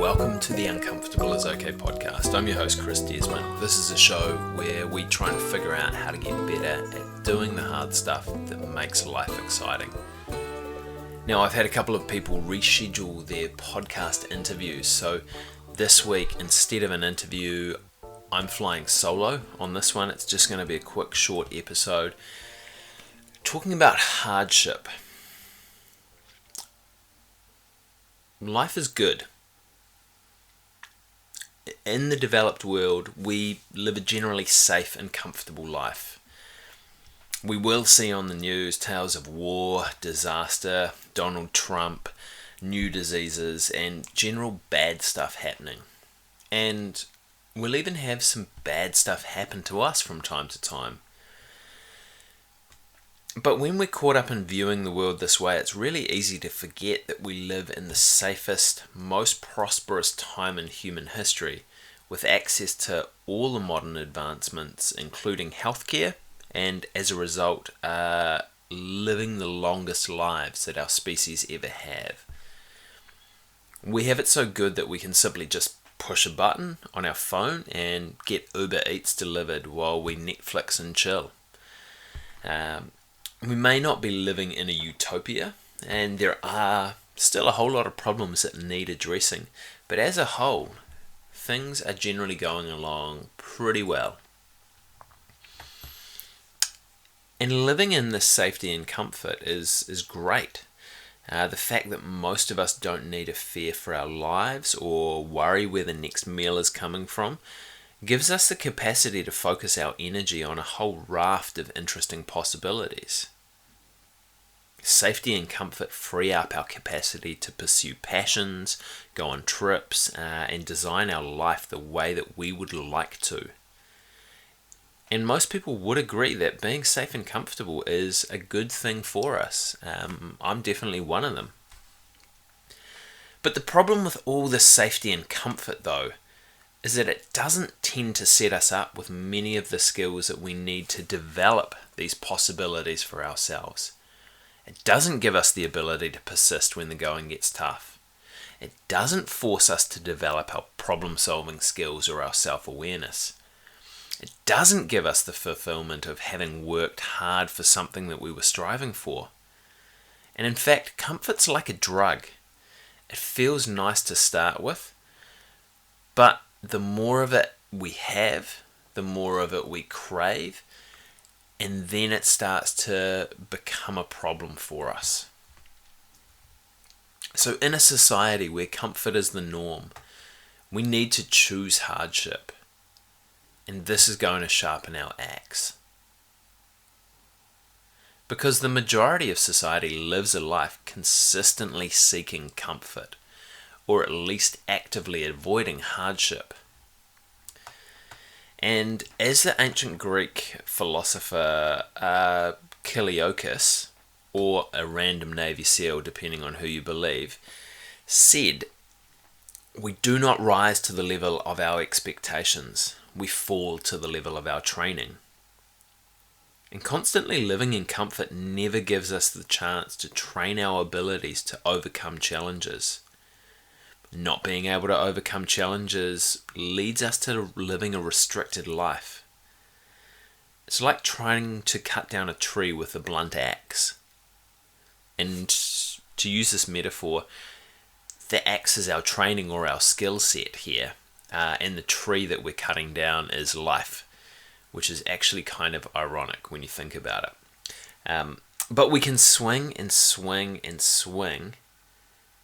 welcome to the Uncomfortable is Okay podcast. I'm your host, Chris Desmond. This is a show where we try and figure out how to get better at doing the hard stuff that makes life exciting. Now, I've had a couple of people reschedule their podcast interviews, so this week, instead of an interview, I'm flying solo on this one. It's just going to be a quick, short episode talking about hardship. Life is good. In the developed world, we live a generally safe and comfortable life. We will see on the news tales of war, disaster, Donald Trump, new diseases, and general bad stuff happening. And we'll even have some bad stuff happen to us from time to time. But when we're caught up in viewing the world this way, it's really easy to forget that we live in the safest, most prosperous time in human history, with access to all the modern advancements, including healthcare, and as a result, living the longest lives that our species ever have. We have it so good that we can simply just push a button on our phone and get Uber Eats delivered while we Netflix and chill. We may not be living in a utopia, and there are still a whole lot of problems that need addressing, but as a whole, things are generally going along pretty well. And living in this safety and comfort is great. The fact that most of us don't need to fear for our lives or worry where the next meal is coming from gives us the capacity to focus our energy on a whole raft of interesting possibilities. Safety and comfort free up our capacity to pursue passions, go on trips, and design our life the way that we would like to. And most people would agree that being safe and comfortable is a good thing for us. I'm definitely one of them. But the problem with all this safety and comfort, though, is that it doesn't tend to set us up with many of the skills that we need to develop these possibilities for ourselves. It doesn't give us the ability to persist when the going gets tough. It doesn't force us to develop our problem-solving skills or our self-awareness. It doesn't give us the fulfillment of having worked hard for something that we were striving for. And in fact, comfort's like a drug. It feels nice to start with, but the more of it we have, the more of it we crave, and then it starts to become a problem for us. So in a society where comfort is the norm, we need to choose hardship. And this is going to sharpen our axe. Because the majority of society lives a life consistently seeking comfort, or at least actively avoiding hardship. And as the ancient Greek philosopher Kiliokis, or a random Navy SEAL depending on who you believe, said, "We do not rise to the level of our expectations, we fall to the level of our training." And constantly living in comfort never gives us the chance to train our abilities to overcome challenges. Not being able to overcome challenges leads us to living a restricted life. It's like trying to cut down a tree with a blunt axe. And to use this metaphor, the axe is our training or our skill set here, and the tree that we're cutting down is life, which is actually kind of ironic when you think about it. But we can swing and swing and swing,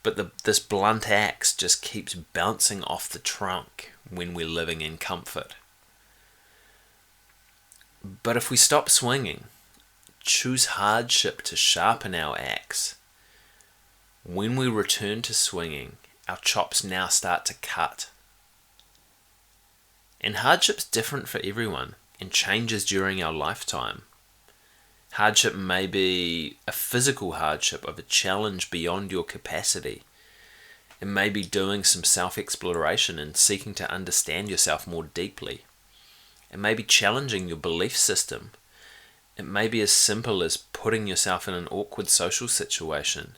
but this blunt axe just keeps bouncing off the trunk when we're living in comfort. But if we stop swinging, choose hardship to sharpen our axe, when we return to swinging, our chops now start to cut. And hardship's different for everyone and changes during our lifetime. Hardship may be a physical hardship of a challenge beyond your capacity. It may be doing some self-exploration and seeking to understand yourself more deeply. It may be challenging your belief system. It may be as simple as putting yourself in an awkward social situation.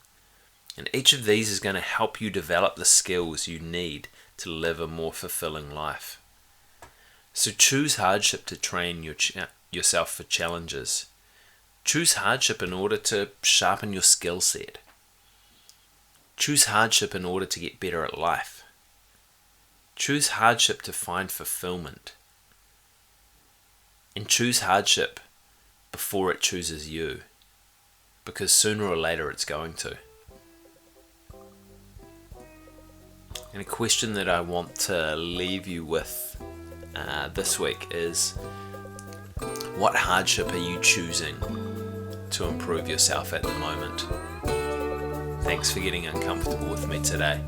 And each of these is going to help you develop the skills you need to live a more fulfilling life. So choose hardship to train yourself for challenges. Choose hardship in order to sharpen your skill set. Choose hardship in order to get better at life. Choose hardship to find fulfillment. And choose hardship before it chooses you, because sooner or later it's going to. And a question that I want to leave you with this week is, what hardship are you choosing to improve yourself at the moment? Thanks for getting uncomfortable with me today.